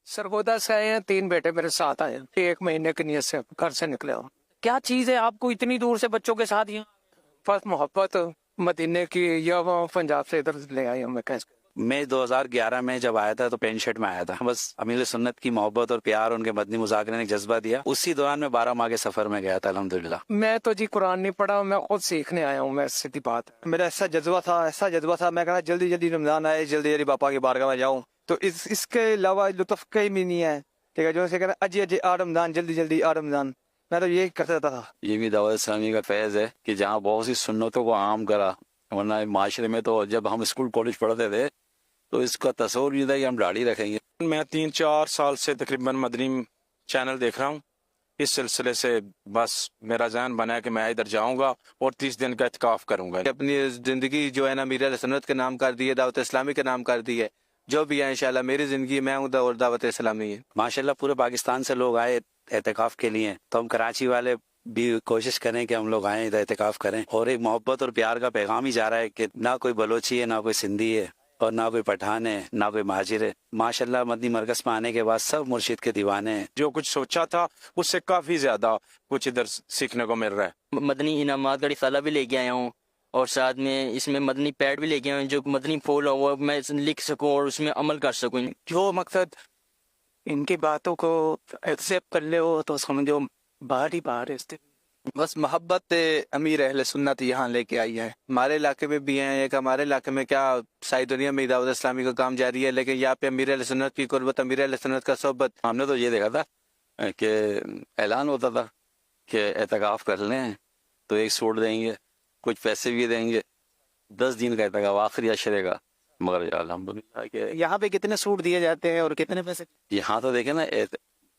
सरगोदा से आए हैं, 3 बेटे मेरे साथ आए हैं। 1 महीने की नीयत से घर से निकले हो। क्या चीज है आपको इतनी दूर से बच्चों के साथ यहाँ? बस मोहब्बत मदीने की, या वो पंजाब से इधर ले आई हूँ मैं। कैसे मैं 2011 में जब आया था तो पेंट शर्ट में आया था। बस अमीर सुन्नत की मोहब्बत और प्यार, उनके मदनी मुज़ाकरे ने जज्बा दिया। उसी दौरान मैं 12 माह के सफर में गया था अल्हम्दुलिल्लाह। मैं तो जी कुरान नहीं पढ़ा, मैं खुद सीखने आया हूँ। मैं सीधी बात, मेरा ऐसा जज्बा था, मैं कहा जल्दी जल्दी रमजान आए, जल्दी जल्दी पापा की बारगाह में जाऊँ। तो इसके अलावा लुत्फ कहीं भी नहीं है। ठीक है, जो से कहना अजी अजी आ रमजान, जल्दी जल्दी आ रमजान, मैं तो यही करता था। ये भी दावत इस्लामी का फैज़ है कि जहाँ बहुत सी सुन्नतों को आम करा, वरना माशरे में तो जब हम स्कूल कॉलेज पढ़ते थे तो इसका तस्वर नहीं था कि हम दाढ़ी रखेंगे। मैं 3-4 साल से तकरीबन मदनी चैनल देख रहा हूँ। इस सिलसिले से बस मेरा ज़हन बना है कि मैं इधर जाऊंगा और 30 दिन का इत्काफ करूंगा। अपनी ज़िंदगी जो है ना मीर सुन्नत के नाम कर दी है, दावत इस्लामी के नाम कर दी है। जो भी है इंशाल्लाह मेरी ज़िंदगी मैं हूँ और दावत इस्लामी है। माशाल्लाह पूरे पाकिस्तान से लोग आए एहतिकाफ के लिए, तो हम कराची वाले भी कोशिश करें कि हम लोग आए इधर एहतिकाफ करें। और एक मोहब्बत और प्यार का पैगाम ही जा रहा है कि ना कोई बलोची है, ना कोई सिंधी है, और ना कोई पठान है, ना कोई महाजिर है। माशाल्लाह मदनी मरकज़ में आने के बाद सब मुर्शिद के दीवाने हैं। जो कुछ सोचा था उससे काफ़ी ज़्यादा कुछ इधर सीखने को मिल रहा है। मदनी इनामात का रिसाला भी लेके आया हूँ और साथ में इसमें मदनी पैड भी लेके आया हूँ, जो मदनी फूल हो वो मैं लिख सकूँ और उसमें अमल कर सकूँ। जो मकसद इनकी बातों को एक्सेप्ट कर ले हो तो समझो बाहर ही बाहर है। इससे बस मोहब्बत अमीर अहले सुन्नत यहाँ लेके आई है। हमारे इलाके में भी हैं, एक हमारे इलाके में क्या सारी दुनिया में दावत इस्लामी का काम जारी है, लेकिन यहाँ पे अमीर अहले सुन्नत की कुर्बत, अमीर अहले सुन्नत का सोहबत। हमने तो ये देखा था कि ऐलान होता था कि एहतिकाफ कर लें तो एक सूट देंगे, कुछ पैसे भी देंगे, 10 दिन का एहतिकाफ आखिरी अशरे का। मगर अल्हम्दुलिल्लाह के यहाँ पे कितने सूट दिए जाते हैं और कितने पैसे? यहाँ तो देखे ना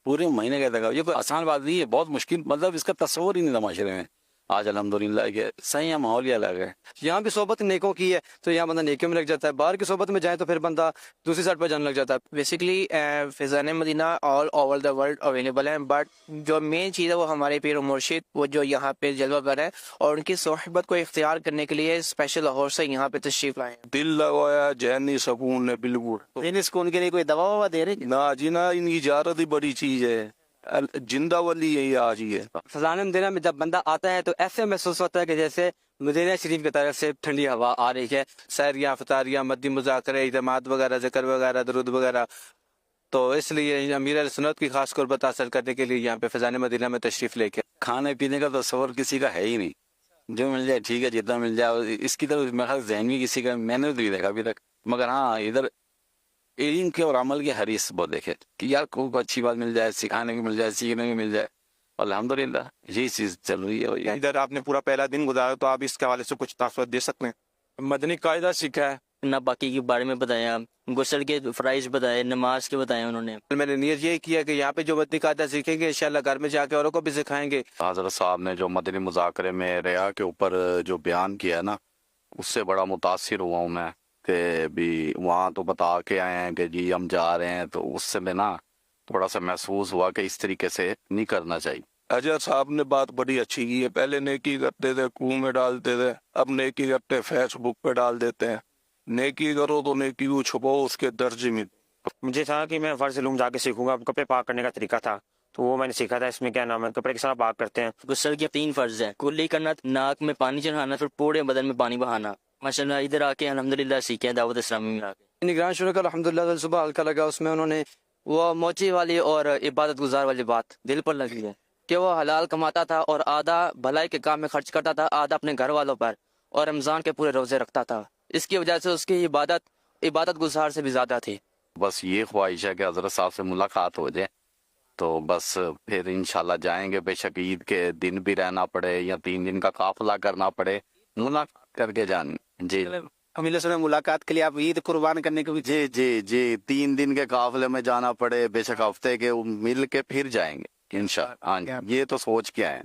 पूरे महीने का एहतिकाफ, ये कोई आसान बात नहीं है, बहुत मुश्किल, मतलब इसका तस्वर ही नहीं था माशरे में। आज अल्हम्दुलिल्लाह के सही है, माहौल ही अलग है। यहाँ भी सोहबत नेकों की है तो यहाँ बंदा नेकियों में लग जाता है। बाहर की सोहबत में जाए तो फिर बंदा दूसरी साइड पर जाने लग जाता है। Basically Faizan Madina all over the world available है, बट जो मेन चीज़ है वो हमारे पीर और मुर्शिद वो जो यहाँ पे जलवा पर है, और उनकी सोहबत को इख्तियार करने के लिए स्पेशल लाहौर से यहाँ पे तशरीफ लाए हैं। दिल लगाया जहनी सुकून है बिल्कुल। इन सुकून के लिए कोई दवा ववा दे रहे? ना जी ना, इनकी इजारत ही बड़ी चीज है, जिंदा वली यही आज ही है। फज़ान मदीना में जब बंदा आता है तो ऐसे महसूस होता है कि जैसे मदीना शरीफ की तरफ से ठंडी हवा आ रही है। सैरियाँ, फतारियाँ, मदनी मुज़ाकरे, इजमात वगैरह, ज़िक्र वगैरह, दरूद वगैरह। तो इसलिए अमीर अहले सुन्नत की खास कुर्बत हासिल करने के लिए यहाँ पे फज़ान मदीना में तशरीफ लेके। खाने पीने का तस्वर किसी का है ही नहीं, जो मिल जाए ठीक है, जितना मिल जाए। इसकी तरफ मेरा जहन भी किसी का मैंने तो नहीं देखा अभी तक। मगर हाँ, इधर इल्म के और अमल के हरीस बहुत देखे कि यार कोई अच्छी बात मिल जाए, सिखाने को मिल जाए, सीखने को मिल जाए। अल्हम्दुलिल्लाह यही चीज़ चल रही है। इधर आपने पूरा पहला दिन गुजारा, तो आप इसके हवाले से कुछ तासुर दे सकते हैं? मदनी कायदा सीखा है, ना बाकी के बारे में बताया, गुस्ल के फ़राइज़ बताए, नमाज के बताए उन्होंने। मैंने नियत ये किया कि यहाँ पे जो मदनी कायदा सीखेंगे इंशाल्लाह घर में जाके औरों को भी सिखाएंगे। हज़रत साहब ने जो मदनी मुज़ाकरे में रिया के ऊपर जो बयान किया ना, उससे बड़ा मुतासिर हुआ हूँ मैं कि भी वहाँ तो बता के आए हैं कि जी हम जा रहे हैं, तो उससे में ना थोड़ा सा महसूस हुआ कि इस तरीके से नहीं करना चाहिए। अजहर साहब ने बात बड़ी अच्छी की है। पहले नेकी करते थे कुएं में डालते थे, अब नेकी करते फेसबुक पे डाल देते हैं। नेकी करो तो नेकी को छुपाओ, उसके दर्जे में। मुझे था कि मैं फर्ज इल्म जाके सीखूंगा। कपड़े पाक करने का तरीका था तो वो मैंने सीखा था। इसमें क्या नाम है, कपड़े किस तरह पाक करते हैं। गुस्ल के 3 फर्ज है, कुल्ली करना, नाक में पानी चढ़ाना, फिर पूरे बदन में पानी बहाना। माशाल्लाह इधर आके अल्हम्दुलिल्लाह सीखे हैं दावत इस्लामी में आके। निगरान शुरू कर अल्हम्दुलिल्लाह, सुबह हल्का लगा। उसमें उन्होंने वो मोची वाली और इबादत गुजार वाली बात दिल पर लगी है कि वो हलाल कमाता था और आधा भलाई के काम में खर्च करता था, आधा अपने घर वालों पर, और रमज़ान के पूरे रोज़े रखता था। इसकी वजह से उसकी इबादत गुजार से भी ज़्यादा थी। बस ये ख्वाहिश है कि हज़रत साहब से मुलाकात हो जाए, तो बस फिर इंशाल्लाह जाएंगे। बेशक ईद के दिन भी रहना पड़े या 3 दिन का काफिला करना पड़े, मुलाकात करके जान। जी अमीर से मुलाकात के लिए आप ईद कुर्बान करने को भी? जी जी जी, 3 दिन के काफिले में जाना पड़े, बेशक हफ्ते के मिल के फिर जाएंगे इंशाल्लाह। हाँ, ये तो सोच के आए।